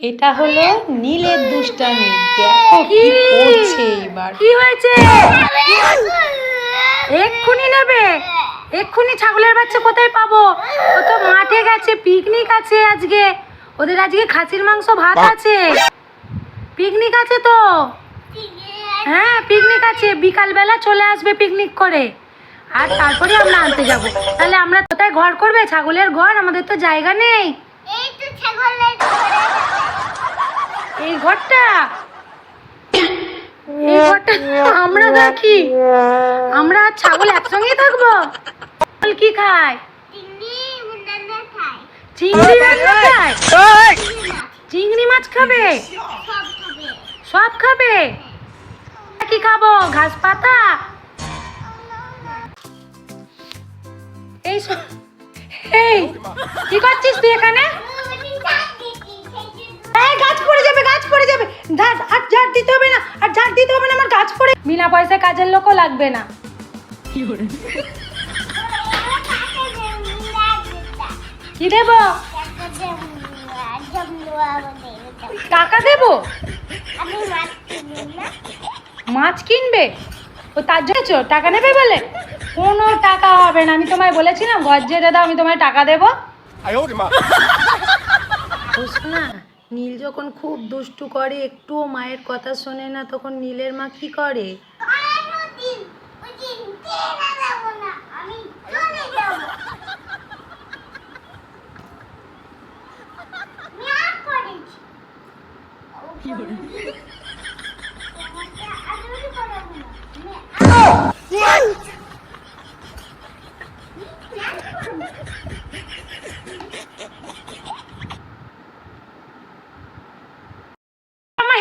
এটা হলো নীলের দুষ্টামি। দেখো কি করছে এবার। কি হয়েছে? এক্ষুনি নেবে? এক্ষুনি ছাগলের বাচ্চা কোথায় পাবো? ও তো মাঠে গেছে, পিকনিক আছে আজকে। ওদের আজকে খাসির মাংস ভাত আছে, পিকনিক আছে তো। হ্যাঁ পিকনিক আছে, বিকালবেলা চলে আসবে পিকনিক করে, আর তারপরে আমরা আনতে যাব। তাহলে আমরা কোথায় ঘর করবে? ছাগলের ঘর, আমাদের তো জায়গা নেই। এই ঘরটা, এই ঘরটা আমরা থাকি। আমরা আর ছাগল একসঙ্গেই থাকবো। ছাগল কি খায়? চিংড়ি মাছ খায়? চিংড়ি মাছ খাবে? সব খাবে? কি খাবো? ঘাস পাতা? এই এই কি করছিস তুই এখানে? গাছ পড়ে যাবে, গাছ পড়ে যাবে। আর ঝাড় দিতে হবে না, আর ঝাড় দিতে হবে না, আমার গাছ পড়ে। বিনা পয়সায় কাজের লোকও লাগবে না। কি দেব? টাকা দেব? মাছ কিনবে? ও তার জন্য টাকা নেবে বলে? কোনো টাকা হবে না, আমি তোমায় বলেছিলাম ঘর যেতে দাও, আমি তোমায় টাকা দেবো। না, নীল যখন খুব দুষ্টু করে, একটুও মায়ের কথা শোনে না, তখন নীলের মা কি করে?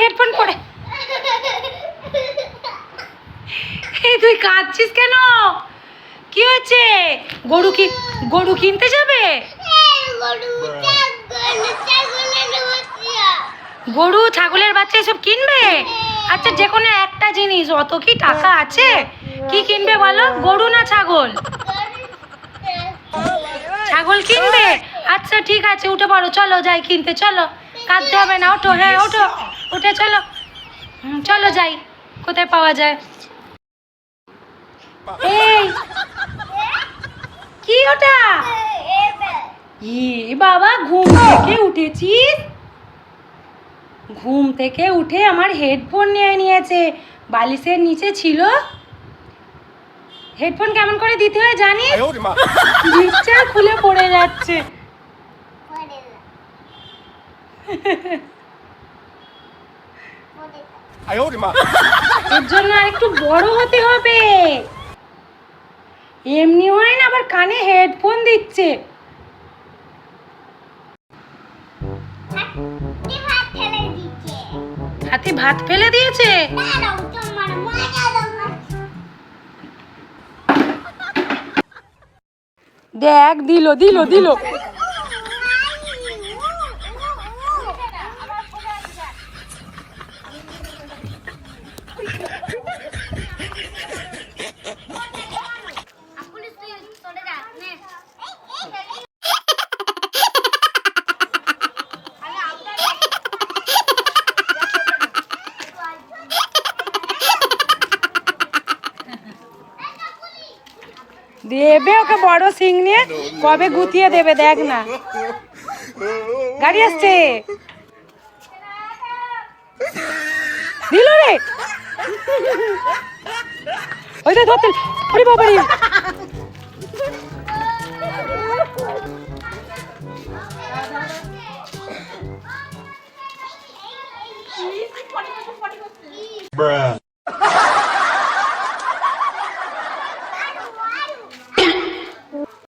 হেডফোন পরে তুই কাঁদছিস কেন? কি হয়েছে? গরু কিনতে যাবে? গরু ছাগলের বাচ্চা এসব কিনবে? আচ্ছা যে কোনো একটা জিনিস, অত কি টাকা আছে? কি কিনবে বলো? গরু না ছাগল? ছাগল কিনবে? আচ্ছা ঠিক আছে, উঠে পড়ো, চলো যাই কিনতে। চলো, কাঁদতে হবে না, ওঠো। হ্যাঁ ওঠো, উঠে চলো। চলো যাই, কোথায় পাওয়া যায়? এই কি ওটা? বাবা ঘুম থেকে উঠেছিস? ঘুম থেকে উঠে আমার হেডফোন নিয়ে নিয়েছে, বালিশের নিচে ছিল। হেডফোন কেমন করে দিতে হয় জানিস? জিপটা খুলে পড়ে যাচ্ছে। এর জন্য আর একটু বড় হতে হবে। এমনি হয় না, আবার কানে হেডফোন দিচ্ছে। হাতি ভাত ফেলে দিয়েছে? দেখ, দিল দিল দিল। দেবে ওকে বড় সিং নিয়ে, কবে গুতিয়ে দেবে দেখ না। গাড়ি আসছে, দিল রে। ওই যে ধরতে, ওরে বাবা রে। Bruh.